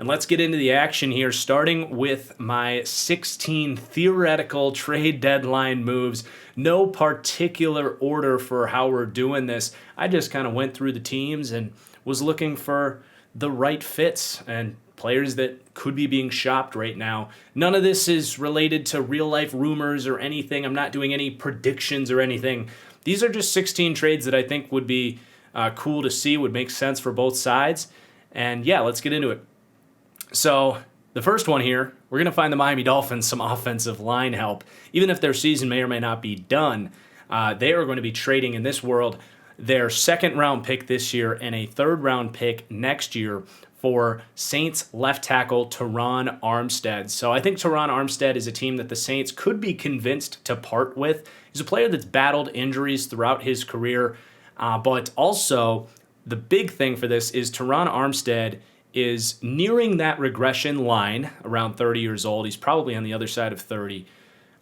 And let's get into the action here, starting with my 16 theoretical trade deadline moves. No particular order for how we're doing this. I just kind of went through the teams and was looking for the right fits and players that could be being shopped right now. None of this is related to real-life rumors or anything. I'm not doing any predictions or anything. These are just 16 trades that I think would be cool to see, would make sense for both sides. And yeah, let's get into it. So the first one here, we're going to find the Miami Dolphins some offensive line help. Even if their season may or may not be done, they are going to be trading in this world their second-round pick this year and a third-round pick next year for Saints left tackle Teron Armstead. So I think Teron Armstead is a team that the Saints could be convinced to part with. He's a player that's battled injuries throughout his career, but also the big thing for this is Teron Armstead is nearing that regression line around 30 years old. He's probably on the other side of 30.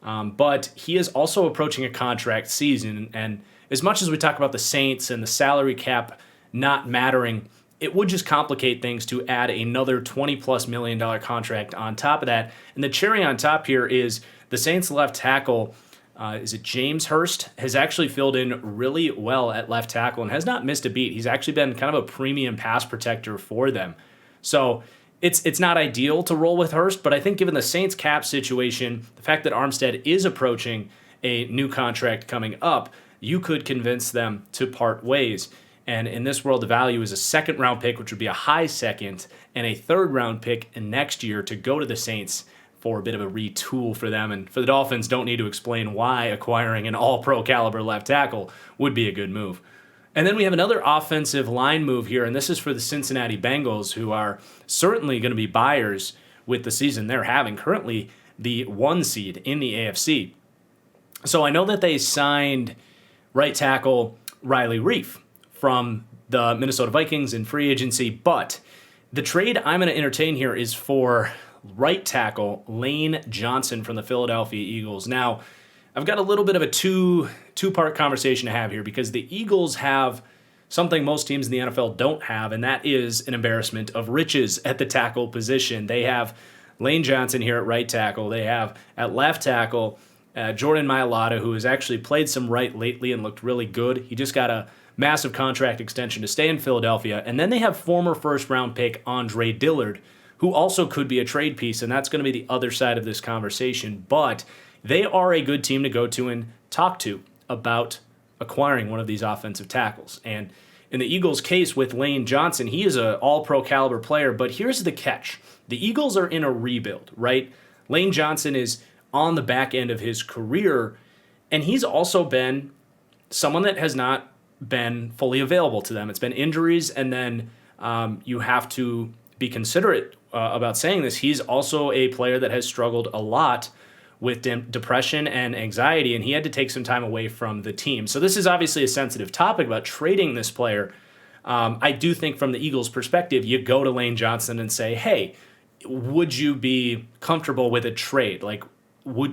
But he is also approaching a contract season. And as much as we talk about the Saints and the salary cap not mattering, it would just complicate things to add another $20+ million contract on top of that. And the cherry on top here is the Saints left tackle, is it James Hurst, has actually filled in really well at left tackle and has not missed a beat. He's actually been kind of a premium pass protector for them. So it's not ideal to roll with Hurst, but I think given the Saints cap situation, the fact that Armstead is approaching a new contract coming up, you could convince them to part ways. And in this world, the value is a second-round pick, which would be a high second, and a third-round pick next year to go to the Saints for a bit of a retool for them. And for the Dolphins, don't need to explain why acquiring an all-pro caliber left tackle would be a good move. And then we have another offensive line move here, and this is for the Cincinnati Bengals, who are certainly going to be buyers with the season they're having, currently the 1 seed in the AFC. So I know that they signed right tackle Riley Reiff from the Minnesota Vikings in free agency, but the trade I'm going to entertain here is for right tackle Lane Johnson from the Philadelphia Eagles. Now, I've got a little bit of a two-part conversation to have here because the Eagles have something most teams in the NFL don't have, and that is an embarrassment of riches at the tackle position. They have Lane Johnson here at right tackle. They have at left tackle Jordan Mailata, who has actually played some right lately and looked really good. He just got a massive contract extension to stay in Philadelphia. And then they have former first-round pick Andre Dillard, who also could be a trade piece, and that's going to be the other side of this conversation. But they are a good team to go to and talk to about acquiring one of these offensive tackles. And in the Eagles' case with Lane Johnson, he is an all-pro caliber player, but here's the catch. The Eagles are in a rebuild, right? Lane Johnson is on the back end of his career, and he's also been someone that has not been fully available to them. It's been injuries, and then you have to be considerate about saying this. He's also a player that has struggled a lot with depression and anxiety, and he had to take some time away from the team. So this is obviously a sensitive topic about trading this player. I do think from the Eagles' perspective, you go to Lane Johnson and say, hey, would you be comfortable with a trade? Like,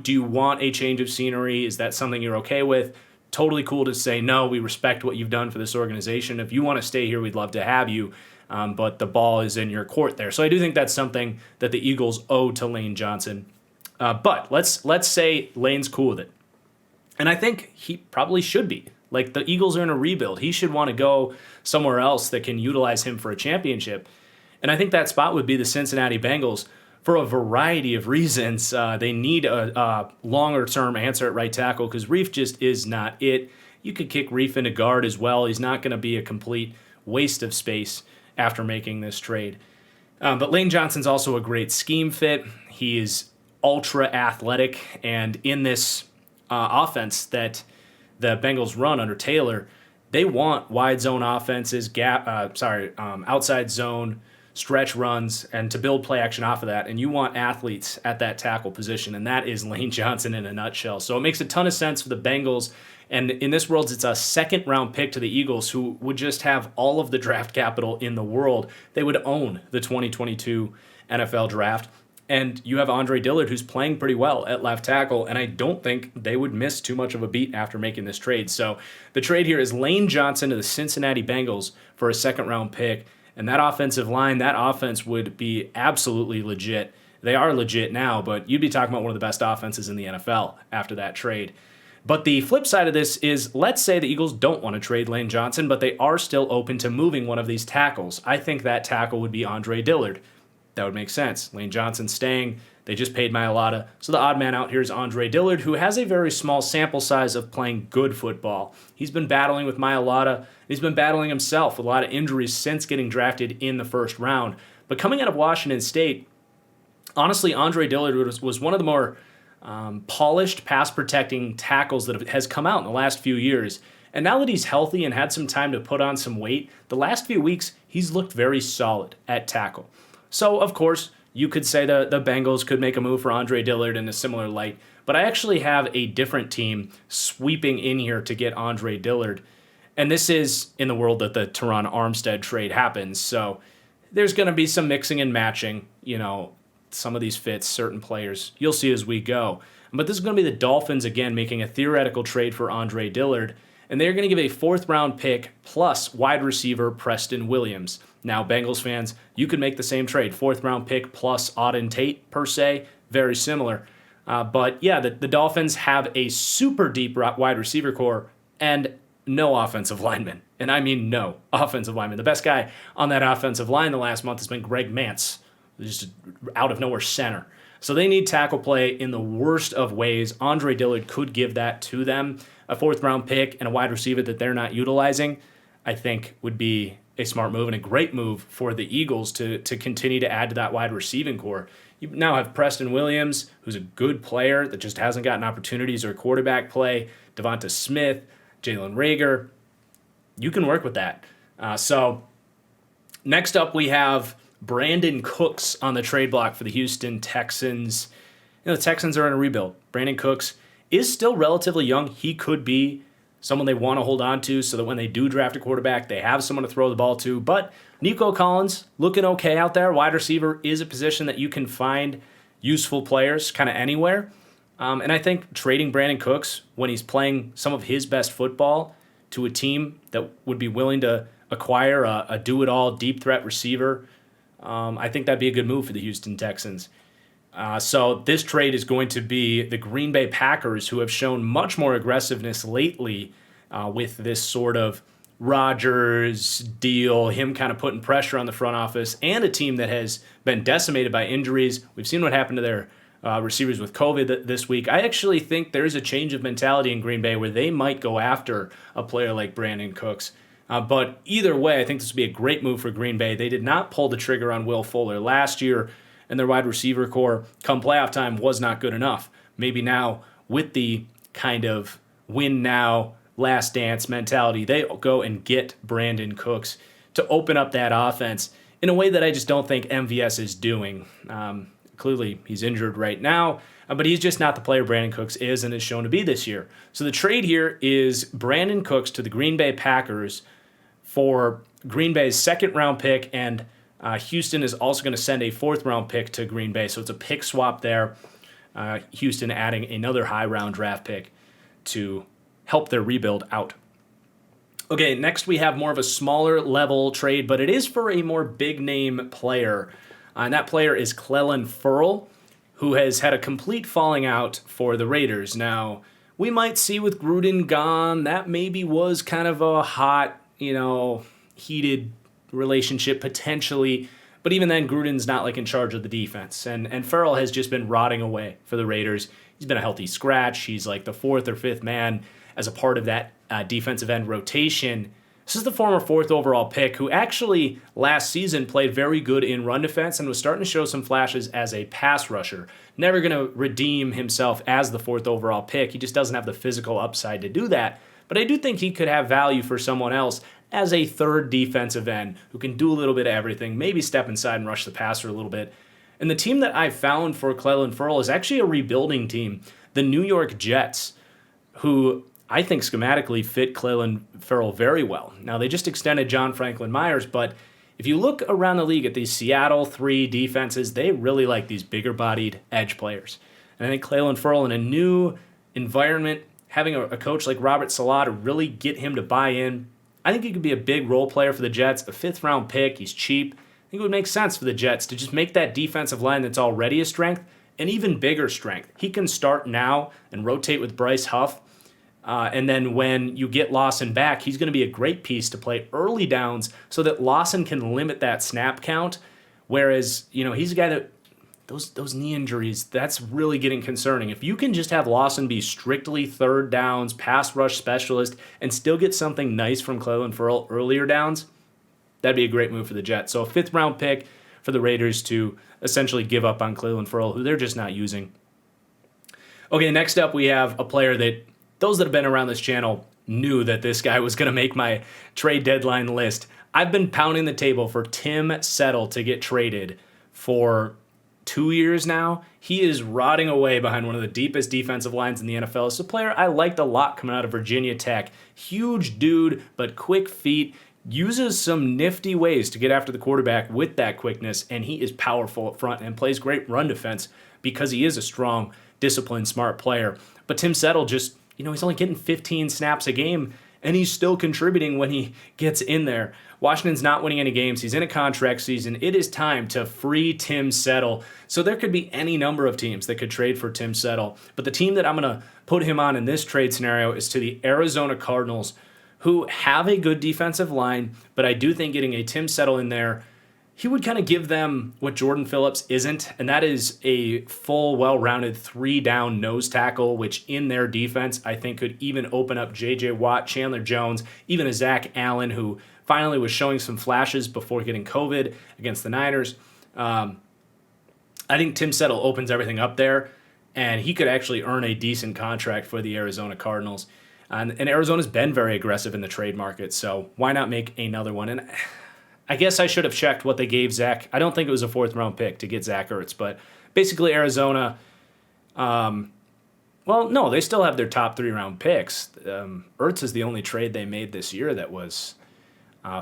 do you want a change of scenery? Is that something you're okay with? Totally cool to say, no, we respect what you've done for this organization. If you want to stay here, we'd love to have you, but the ball is in your court there. So I do think that's something that the Eagles owe to Lane Johnson. But let's say Lane's cool with it. And I think he probably should be. Like, the Eagles are in a rebuild. He should want to go somewhere else that can utilize him for a championship. And I think that spot would be the Cincinnati Bengals for a variety of reasons. They need a longer-term answer at right tackle because Reiff just is not it. You could kick Reiff into guard as well. He's not going to be a complete waste of space after making this trade. But Lane Johnson's also a great scheme fit. He is ultra athletic, and in this offense that the Bengals run under Taylor, they want wide zone offenses, outside zone, stretch runs, and to build play action off of that. And you want athletes at that tackle position, and that is Lane Johnson in a nutshell. So it makes a ton of sense for the Bengals. And in this world, it's a second-round pick to the Eagles, who would just have all of the draft capital in the world. They would own the 2022 NFL draft. And you have Andre Dillard, who's playing pretty well at left tackle, and I don't think they would miss too much of a beat after making this trade. So the trade here is Lane Johnson to the Cincinnati Bengals for a second-round pick, And that offensive line, that offense would be absolutely legit. They are legit now, but you'd be talking about one of the best offenses in the NFL after that trade. But the flip side of this is, let's say the Eagles don't want to trade Lane Johnson, but they are still open to moving one of these tackles. I think that tackle would be Andre Dillard. That would make sense. Lane Johnson staying. They just paid Mailata. So the odd man out here is Andre Dillard, who has a very small sample size of playing good football. He's been battling with Mailata. He's been battling himself with a lot of injuries since getting drafted in the first round. But coming out of Washington State, honestly, Andre Dillard was one of the more polished pass-protecting tackles that has come out in the last few years. And now that he's healthy and had some time to put on some weight, the last few weeks, he's looked very solid at tackle. So, of course, you could say the Bengals could make a move for Andre Dillard in a similar light, but I actually have a different team sweeping in here to get Andre Dillard. And this is in the world that the Teron Armstead trade happens, so there's going to be some mixing and matching, some of these fits, certain players. You'll see as we go. But this is going to be the Dolphins again making a theoretical trade for Andre Dillard, and they're going to give a 4th-round pick plus wide receiver Preston Williams. Now, Bengals fans, you could make the same trade. 4th-round pick plus Auden Tate, per se. Very similar. But, yeah, the Dolphins have a super deep wide receiver core and no offensive linemen. And I mean no offensive linemen. The best guy on that offensive line the last month has been Greg Mance, just out of nowhere center. So they need tackle play in the worst of ways. Andre Dillard could give that to them. A 4th-round pick and a wide receiver that they're not utilizing, I think, would be a smart move and a great move for the Eagles to continue to add to that wide receiving core. You now have Preston Williams, who's a good player that just hasn't gotten opportunities or quarterback play, Devonta Smith, Jalen Reagor. You can work with that. So next up we have Brandon Cooks on the trade block for the Houston Texans. The Texans are in a rebuild. Brandon Cooks is still relatively young. He could be someone they want to hold on to so that when they do draft a quarterback, they have someone to throw the ball to. But Nico Collins, looking okay out there. Wide receiver is a position that you can find useful players kind of anywhere. And I think trading Brandon Cooks when he's playing some of his best football to a team that would be willing to acquire a do-it-all deep threat receiver, I think that'd be a good move for the Houston Texans. So this trade is going to be the Green Bay Packers, who have shown much more aggressiveness lately with this sort of Rodgers deal, him kind of putting pressure on the front office, and a team that has been decimated by injuries. We've seen what happened to their receivers with COVID this week. I actually think there's a change of mentality in Green Bay where they might go after a player like Brandon Cooks. But either way, I think this would be a great move for Green Bay. They did not pull the trigger on Will Fuller last year, and their wide receiver core come playoff time was not good enough. Maybe now, with the kind of win now, last dance mentality, they go and get Brandon Cooks to open up that offense in a way that I just don't think MVS is doing. Clearly, he's injured right now, but he's just not the player Brandon Cooks is and is shown to be this year. So the trade here is Brandon Cooks to the Green Bay Packers for Green Bay's 2nd-round pick, and Houston is also going to send a 4th-round pick to Green Bay, so it's a pick swap there. Houston adding another high-round draft pick to help their rebuild out. Okay, next we have more of a smaller level trade, but it is for a more big-name player, and that player is Clelin Ferrell, who has had a complete falling out for the Raiders. Now, we might see with Gruden gone, that maybe was kind of a hot, heated relationship potentially, but even then Gruden's not in charge of the defense, and Ferrell has just been rotting away for the Raiders. He's been a healthy scratch. He's like the 4th or 5th man as a part of that defensive end rotation. This is the former 4th overall pick who actually last season played very good in run defense and was starting to show some flashes as a pass rusher. Never going to redeem himself as the 4th overall pick. He just doesn't have the physical upside to do that. But I do think he could have value for someone else as a 3rd defensive end who can do a little bit of everything, maybe step inside and rush the passer a little bit. And the team that I found for Clelin Ferrell is actually a rebuilding team, the New York Jets, who I think schematically fit Clelin Ferrell very well. Now, they just extended John Franklin Myers, but if you look around the league at these Seattle 3 defenses, they really like these bigger-bodied edge players. And I think Clelin Ferrell in a new environment, having a coach like Robert Saleh to really get him to buy in, I think he could be a big role player for the Jets. A 5th-round pick, he's cheap. I think it would make sense for the Jets to just make that defensive line that's already a strength an even bigger strength. He can start now and rotate with Bryce Huff. And then when you get Lawson back, he's going to be a great piece to play early downs so that Lawson can limit that snap count. Whereas, he's a guy that those knee injuries, that's really getting concerning. If you can just have Lawson be strictly third downs, pass rush specialist, and still get something nice from Clelin Ferrell earlier downs, that'd be a great move for the Jets. So a 5th-round pick for the Raiders to essentially give up on Clelin Ferrell, who they're just not using. Okay, next up we have a player that those that have been around this channel knew that this guy was going to make my trade deadline list. I've been pounding the table for Tim Settle to get traded for 2 years now. He is rotting away behind one of the deepest defensive lines in the NFL. It's a player I liked a lot coming out of Virginia Tech. Huge dude, but quick feet. Uses some nifty ways to get after the quarterback with that quickness, and he is powerful up front and plays great run defense because he is a strong, disciplined, smart player. But Tim Settle just, he's only getting 15 snaps a game, and he's still contributing when he gets in there. Washington's not winning any games. He's in a contract season. It is time to free Tim Settle. So there could be any number of teams that could trade for Tim Settle. But the team that I'm going to put him on in this trade scenario is to the Arizona Cardinals, who have a good defensive line, but I do think getting a Tim Settle in there, he would kind of give them what Jordan Phillips isn't, and that is a full, well-rounded 3-down nose tackle, which in their defense I think could even open up J.J. Watt, Chandler Jones, even a Zach Allen, who finally was showing some flashes before getting COVID against the Niners. I think Tim Settle opens everything up there, and he could actually earn a decent contract for the Arizona Cardinals. And Arizona's been very aggressive in the trade market, so why not make another one? And I guess I should have checked what they gave Zach. I don't think it was a 4th-round pick to get Zach Ertz, but basically Arizona, no, they still have their top 3-round picks. Ertz is the only trade they made this year that was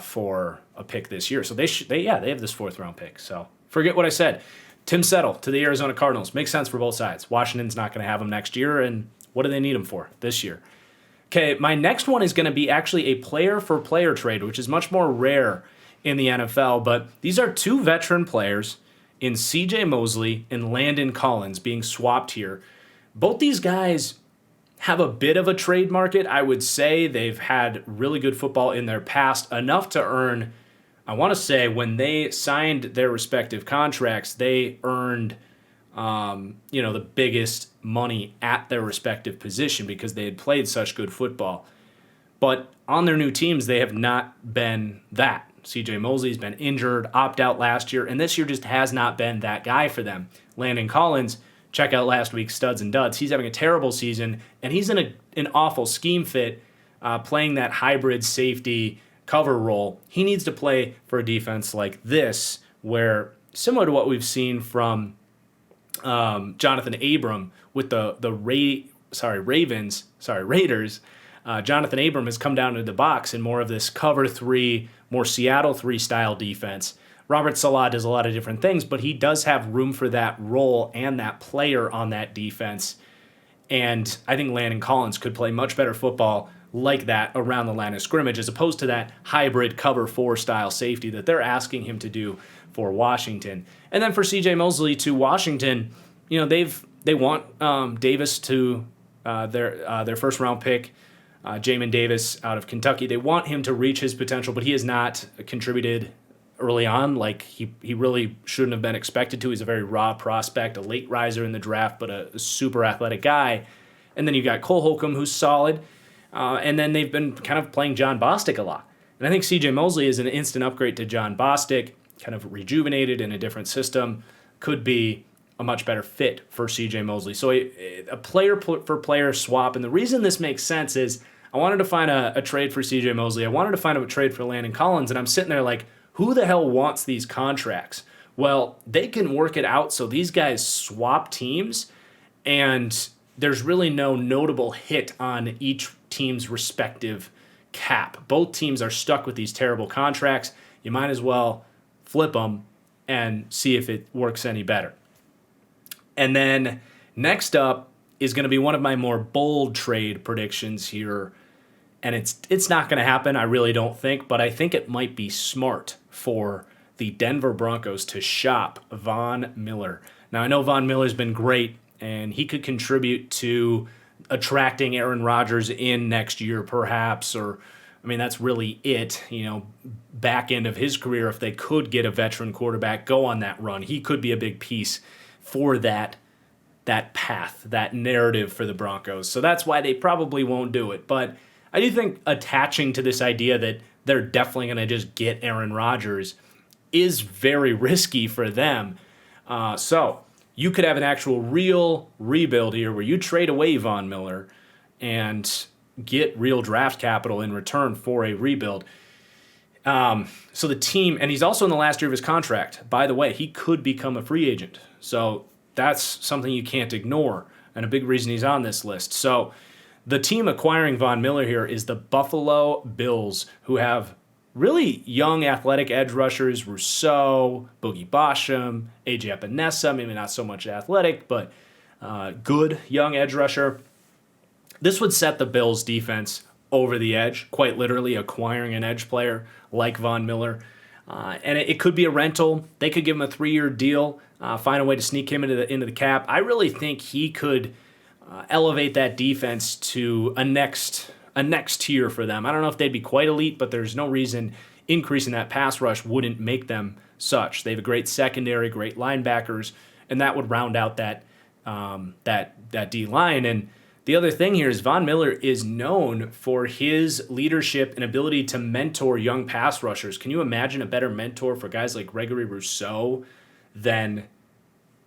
for a pick this year. So they have this 4th-round pick. So forget what I said. Tim Settle to the Arizona Cardinals. Makes sense for both sides. Washington's not going to have him next year, and what do they need him for this year? Okay, my next one is going to be actually a player-for-player trade, which is much more rare in the NFL, but these are 2 veteran players in C.J. Mosley and Landon Collins being swapped here. Both these guys have a bit of a trade market, I would say. They've had really good football in their past, enough to earn, I want to say, when they signed their respective contracts, they earned the biggest money at their respective position because they had played such good football. But on their new teams, they have not been that. C.J. Mosley's been injured, opt out last year, and this year just has not been that guy for them. Landon Collins, check out last week's Studs and Duds. He's having a terrible season, and he's in an awful scheme fit, playing that hybrid safety cover role. He needs to play for a defense like this, where similar to what we've seen from Jonathan Abram with the Raiders. Jonathan Abram has come down to the box in more of this cover 3, more Seattle 3 style defense. Robert Salah does a lot of different things, but he does have room for that role and that player on that defense. And I think Landon Collins could play much better football like that around the line of scrimmage, as opposed to that hybrid cover 4 style safety that they're asking him to do for Washington. And then for C.J. Mosley to Washington, they want Davis to their 1st-round pick, Jamin Davis out of Kentucky. They want him to reach his potential, but he has not contributed early on like he really shouldn't have been expected to. He's a very raw prospect, a late riser in the draft, but a super athletic guy. And then you got Cole Holcomb, who's solid. And then they've been kind of playing John Bostic a lot. And I think C.J. Mosley is an instant upgrade to John Bostic, kind of rejuvenated in a different system, could be a much better fit for C.J. Mosley. So a player-for-player swap. And the reason this makes sense is I wanted to find a trade for C.J. Mosley. I wanted to find a trade for Landon Collins. And I'm sitting there like, who the hell wants these contracts? Well, they can work it out so these guys swap teams, and there's really no notable hit on each team's respective cap. Both teams are stuck with these terrible contracts. You might as well flip them and see if it works any better. And then next up is going to be one of my more bold trade predictions here. and it's not going to happen, I really don't think, but I think it might be smart for the Denver Broncos to shop Von Miller. Now, I know Von Miller's been great, and he could contribute to attracting Aaron Rodgers in next year, perhaps, or, I mean, that's really it, back end of his career. If they could get a veteran quarterback, go on that run, he could be a big piece for that path, that narrative for the Broncos. So that's why they probably won't do it. But I do think attaching to this idea that they're definitely going to just get Aaron Rodgers is very risky for them. So you could have an actual real rebuild here where you trade away Von Miller and get real draft capital in return for a rebuild. So the team, and he's also in the last year of his contract. By the way, he could become a free agent. So that's something you can't ignore, and a big reason he's on this list. So the team acquiring Von Miller here is the Buffalo Bills, who have really young athletic edge rushers, Rousseau, Boogie Basham, A.J. Epinesa, maybe not so much athletic, but good young edge rusher. This would set the Bills' defense over the edge, quite literally acquiring an edge player like Von Miller. And it could be a rental. They could give him a 3-year deal, find a way to sneak him into the cap. I really think he could elevate that defense to a next tier for them. I don't know if they'd be quite elite, but there's no reason increasing that pass rush wouldn't make them such. They have a great secondary, great linebackers, and that would round out that D line. And the other thing here is Von Miller is known for his leadership and ability to mentor young pass rushers. Can you imagine a better mentor for guys like Gregory Rousseau than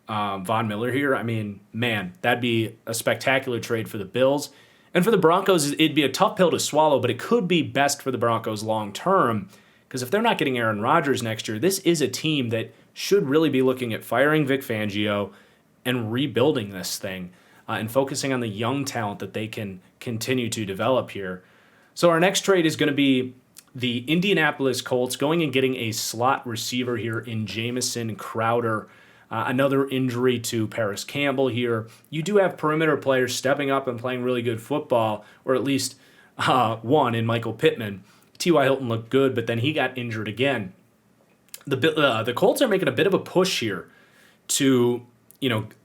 Von Miller here? I mean, man, that'd be a spectacular trade for the Bills. And for the Broncos, it'd be a tough pill to swallow, but it could be best for the Broncos long term, because if they're not getting Aaron Rodgers next year, this is a team that should really be looking at firing Vic Fangio and rebuilding this thing and focusing on the young talent that they can continue to develop here. So our next trade is going to be the Indianapolis Colts going and getting a slot receiver here in Jamison Crowder. Another injury to Paris Campbell here. You do have perimeter players stepping up and playing really good football, or at least one in Michael Pittman. T.Y. Hilton looked good, but then he got injured again. The Colts are making a bit of a push here to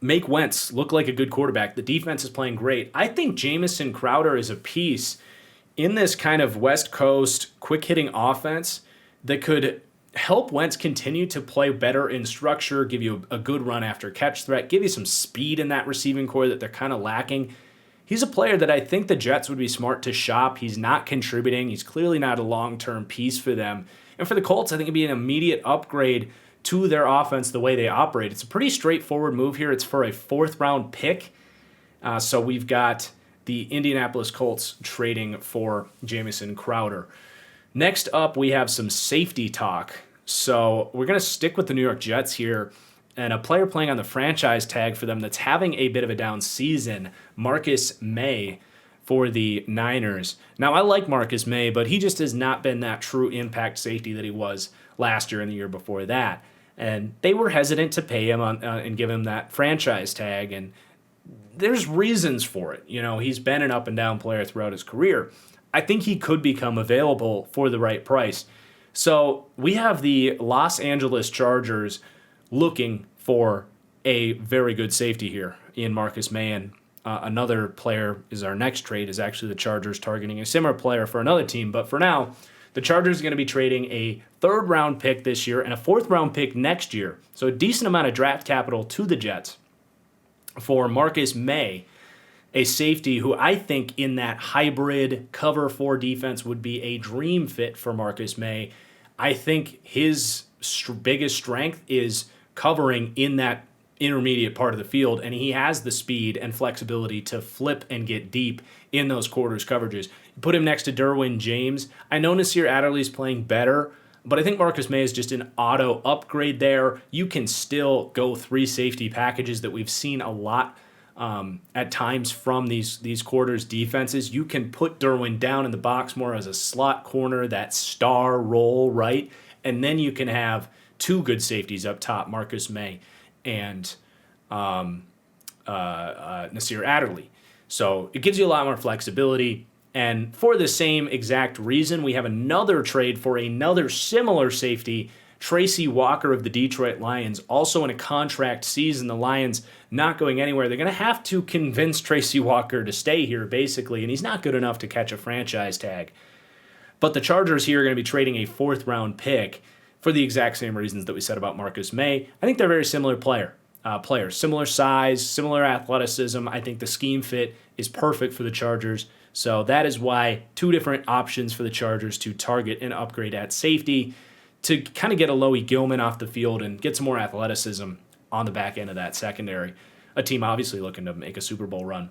make Wentz look like a good quarterback. The defense is playing great. I think Jamison Crowder is a piece in this kind of West Coast quick-hitting offense that could help Wentz continue to play better in structure, give you a good run after catch threat, give you some speed in that receiving core that they're kind of lacking. He's a player that I think the Jets would be smart to shop. He's not contributing. He's clearly not a long-term piece for them. And for the Colts, I think it'd be an immediate upgrade to their offense, the way they operate. It's a pretty straightforward move here. It's for a 4th-round pick. So we've got the Indianapolis Colts trading for Jamison Crowder. Next up, we have some safety talk. So we're going to stick with the New York Jets here, and a player playing on the franchise tag for them that's having a bit of a down season, Marcus May for the Niners. Now, I like Marcus May, but he just has not been that true impact safety that he was last year and the year before that. And they were hesitant to pay him and give him that franchise tag, and there's reasons for it. He's been an up-and-down player throughout his career. I think he could become available for the right price. So we have the Los Angeles Chargers looking for a very good safety here in Marcus May. And another player is our next trade, is actually the Chargers targeting a similar player for another team. But for now, the Chargers are going to be trading a 3rd-round pick this year and a 4th-round pick next year. So a decent amount of draft capital to the Jets for Marcus May, a safety who I think in that hybrid cover 4 defense would be a dream fit for Marcus May. I think his biggest strength is covering in that intermediate part of the field, and he has the speed and flexibility to flip and get deep in those quarters coverages. You put him next to Derwin James. I know Nasir Adderley's playing better, but I think Marcus May is just an auto upgrade there. You can still go 3 safety packages that we've seen a lot at times from these quarters defenses. You can put Derwin down in the box more as a slot corner, that star role, right? And then you can have 2 good safeties up top, Marcus May and Nasir Adderley. So it gives you a lot more flexibility. And for the same exact reason, we have another trade for another similar safety, Tracy Walker of the Detroit Lions, also in a contract season. The Lions not going anywhere. They're going to have to convince Tracy Walker to stay here, basically, and he's not good enough to catch a franchise tag. But the Chargers here are going to be trading a fourth-round pick for the exact same reasons that we said about Marcus May. I think they're very similar players, similar size, similar athleticism. I think the scheme fit is perfect for the Chargers. So that is why two different options for the Chargers to target and upgrade at safety to kind of get a Loie Gilman off the field and get some more athleticism on the back end of that secondary. A team obviously looking to make a Super Bowl run.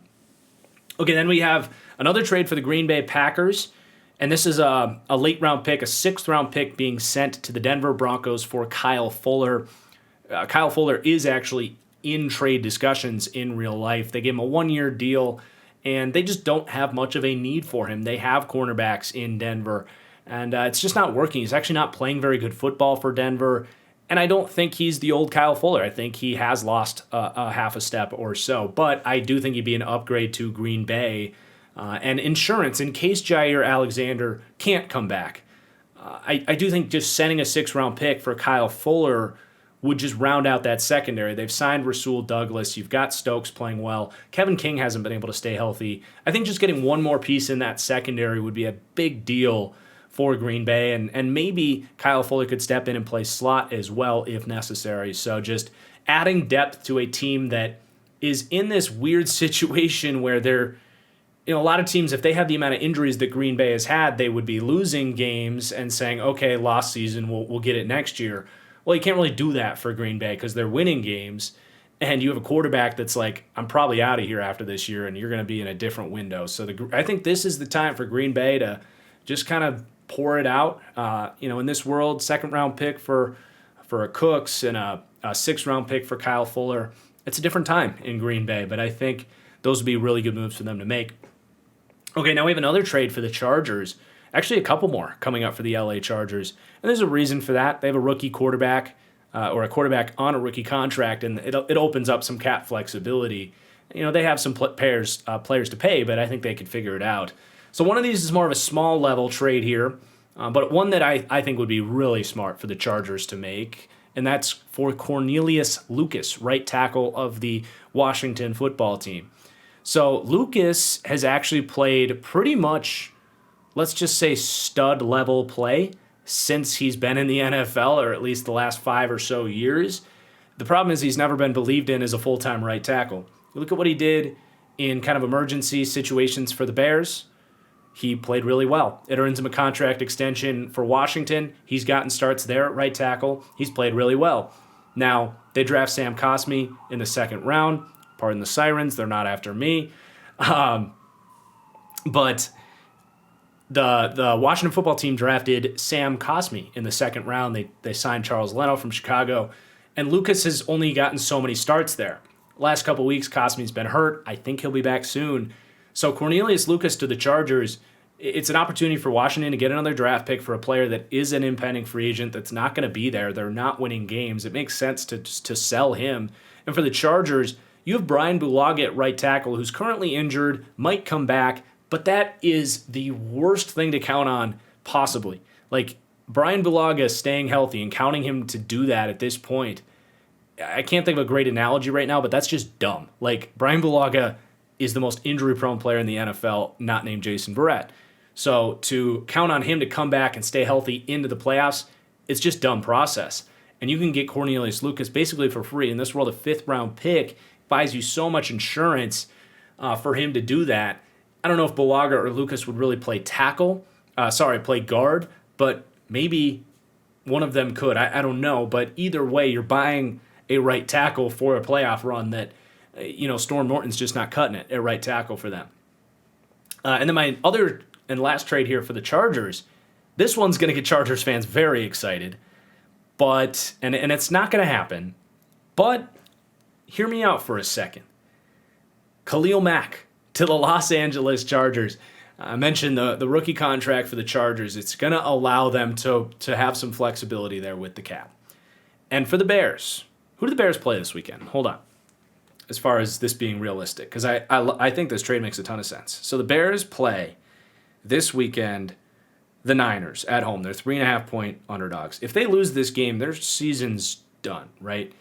Okay, then we have another trade for the Green Bay Packers. And this is a late round pick, a 6th-round pick being sent to the Denver Broncos for Kyle Fuller. Kyle Fuller is actually in trade discussions in real life. They gave him a 1-year deal, and they just don't have much of a need for him. They have cornerbacks in Denver, and it's just not working. He's actually not playing very good football for Denver, and I don't think he's the old Kyle Fuller. I think he has lost a half a step or so, but I do think he'd be an upgrade to Green Bay and insurance in case Jair Alexander can't come back. I do think just sending a 6th-round pick for Kyle Fuller would just round out that secondary. They've signed Rasul Douglas. You've got Stokes playing well. Kevin King hasn't been able to stay healthy. I think just getting one more piece in that secondary would be a big deal for Green Bay, and maybe Kyle Fuller could step in and play slot as well if necessary. So just adding depth to a team that is in this weird situation where they're, a lot of teams, if they have the amount of injuries that Green Bay has had, they would be losing games and saying, okay, lost season, we'll get it next year. Well, you can't really do that for Green Bay because they're winning games, and you have a quarterback that's like, I'm probably out of here after this year, and you're going to be in a different window. So I think this is the time for Green Bay to just kind of pour it out. In this world, 2nd-round pick for a Cooks and a 6th-round pick for Kyle Fuller. It's a different time in Green Bay, but I think those would be really good moves for them to make. Okay, now we have another trade for the Chargers. Actually, a couple more coming up for the LA Chargers. And there's a reason for that. They have a rookie quarterback, or a quarterback on a rookie contract, and it opens up some cap flexibility. They have some players to pay, but I think they could figure it out. So one of these is more of a small level trade here, but one that I think would be really smart for the Chargers to make, and that's for Cornelius Lucas, right tackle of the Washington football team. So Lucas has actually played pretty much, let's just say, stud-level play since he's been in the NFL, or at least the last 5 or so years. The problem is he's never been believed in as a full-time right tackle. You look at what he did in kind of emergency situations for the Bears. He played really well. It earns him a contract extension for Washington. He's gotten starts there at right tackle. He's played really well. Now, they draft Sam Cosmi in the 2nd round. Pardon the sirens, they're not after me. But the Washington football team drafted Sam Cosmi in the 2nd round. They signed Charles Leno from Chicago. And Lucas has only gotten so many starts there. Last couple weeks, Cosmi's been hurt. I think he'll be back soon. So Cornelius Lucas to the Chargers, it's an opportunity for Washington to get another draft pick for a player that is an impending free agent that's not going to be there. They're not winning games. It makes sense to sell him. And for the Chargers, you have Brian Bulaga at right tackle, who's currently injured, might come back, but that is the worst thing to count on possibly. Like, Brian Bulaga staying healthy and counting him to do that at this point, I can't think of a great analogy right now, but that's just dumb. Like, Brian Bulaga is the most injury-prone player in the NFL, not named Jason Verrett. So to count on him to come back and stay healthy into the playoffs, it's just dumb process. And you can get Cornelius Lucas basically for free. In this world, a 5th-round pick buys you so much insurance for him to do that. I don't know if Bulaga or Lucas would really play play guard, but maybe one of them could. I don't know, but either way, you're buying a right tackle for a playoff run that, Storm Norton's just not cutting it at right tackle for them. And then my other and last trade here for the Chargers, this one's going to get Chargers fans very excited, but and it's not going to happen, but hear me out for a second. Khalil Mack to the Los Angeles Chargers. I mentioned the rookie contract for the Chargers. It's going to allow them to have some flexibility there with the cap. And for the Bears, who do the Bears play this weekend? Hold on. As far as this being realistic, because I think this trade makes a ton of sense. So the Bears play this weekend, the Niners at home. They're 3.5-point underdogs. If they lose this game, their season's done, right?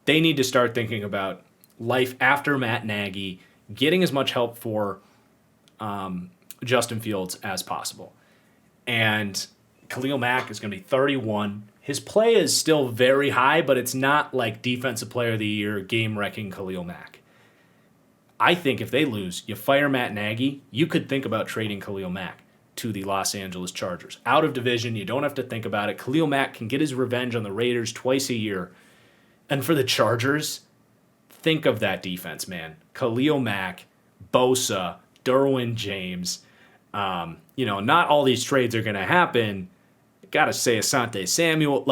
They need to start thinking about life after Matt Nagy, getting as much help for Justin Fields as possible. And Khalil Mack is going to be 31. His play is still very high, but it's not like Defensive Player of the Year, game-wrecking Khalil Mack. I think if they lose, you fire Matt Nagy, you could think about trading Khalil Mack to the Los Angeles Chargers. Out of division, you don't have to think about it. Khalil Mack can get his revenge on the Raiders twice a year. And for the Chargers, think of that defense, man. Khalil Mack, Bosa, Derwin James. Not all these trades are going to happen. Got to say Asante Samuel.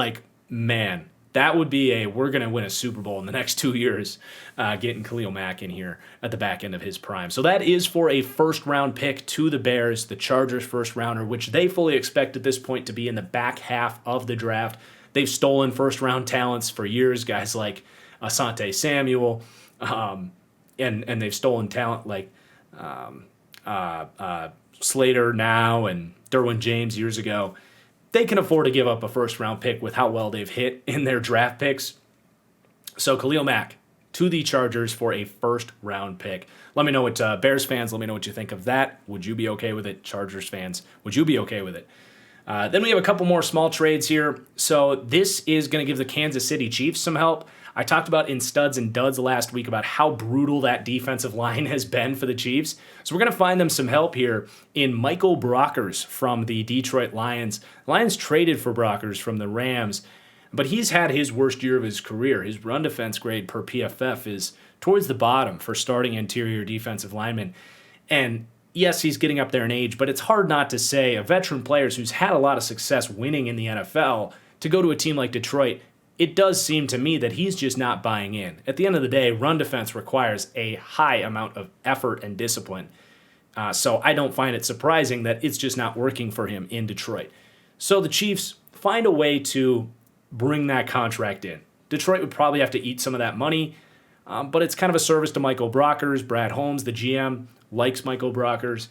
Man, that would be we're going to win a Super Bowl in the next 2 years, getting Khalil Mack in here at the back end of his prime. So that is for a first-round pick to the Bears, the Chargers' first-rounder, which they fully expect at this point to be in the back half of the draft. They've stolen first-round talents for years, guys like Asante Samuel, and they've stolen talent like Slater now and Derwin James years ago. They can afford to give up a first-round pick with how well they've hit in their draft picks. So Khalil Mack to the Chargers for a first-round pick. Let me know what Bears fans, let me know what you think of that. Would you be okay with it? Chargers fans, would you be okay with it? Then we have a couple more small trades here. So this is going to give the Kansas City Chiefs some help. I talked about in Studs and Duds last week about how brutal that defensive line has been for the Chiefs. So we're going to find them some help here in Michael Brockers from the Detroit Lions. Lions traded for Brockers from the Rams, but he's had his worst year of his career. His run defense grade per PFF is towards the bottom for starting interior defensive linemen. And yes, he's getting up there in age, but it's hard not to say a veteran player who's had a lot of success winning in the NFL to go to a team like Detroit. It does seem to me that he's just not buying in. At the end of the day, run defense requires a high amount of effort and discipline. So I don't find it surprising that it's just not working for him in Detroit. So the Chiefs find a way to bring that contract in. Detroit would probably have to eat some of that money, but it's kind of a service to Michael Brockers. Brad Holmes, the GM, likes Michael Brockers.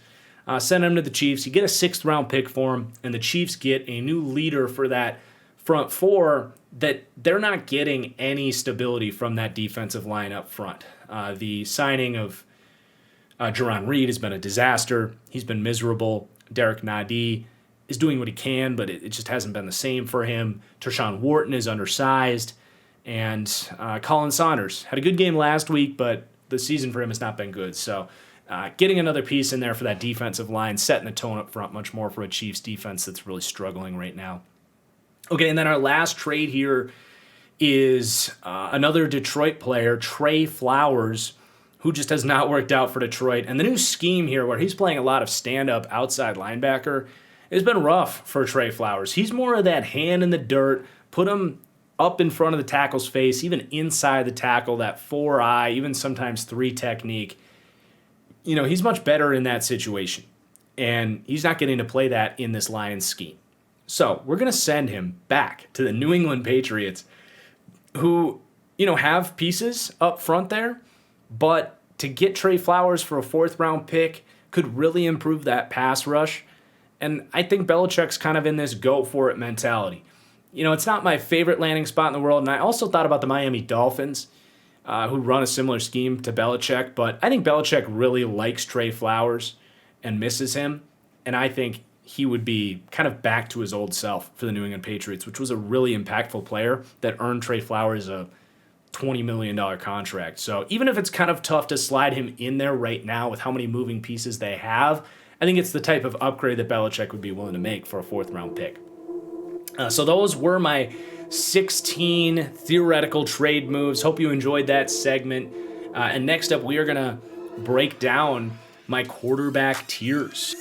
Send him to the Chiefs. You get a 6th-round pick for him, and the Chiefs get a new leader for that front four that they're not getting any stability from that defensive line up front. The signing of Jerron Reed has been a disaster. He's been miserable. Derek Nadi is doing what he can, but it just hasn't been the same for him. Tershawn Wharton is undersized. And Colin Saunders had a good game last week, but the season for him has not been good. So getting another piece in there for that defensive line, setting the tone up front much more for a Chiefs defense that's really struggling right now. Okay, and then our last trade here is another Detroit player, Trey Flowers, who just has not worked out for Detroit. And the new scheme here, where he's playing a lot of stand-up outside linebacker, has been rough for Trey Flowers. He's more of that hand in the dirt, put him up in front of the tackle's face, even inside the tackle, that 4-eye, even sometimes 3 technique. He's much better in that situation. And he's not getting to play that in this Lions scheme. So we're going to send him back to the New England Patriots, who, have pieces up front there, but to get Trey Flowers for a 4th-round pick could really improve that pass rush. And I think Belichick's kind of in this go-for-it mentality. It's not my favorite landing spot in the world, and I also thought about the Miami Dolphins, who run a similar scheme to Belichick, but I think Belichick really likes Trey Flowers and misses him, and I think he would be kind of back to his old self for the New England Patriots, which was a really impactful player that earned Trey Flowers a $20 million contract. So even if it's kind of tough to slide him in there right now with how many moving pieces they have, I think it's the type of upgrade that Belichick would be willing to make for a 4th-round pick. So those were my 16 theoretical trade moves. Hope you enjoyed that segment. And next up, we are going to break down my quarterback tiers.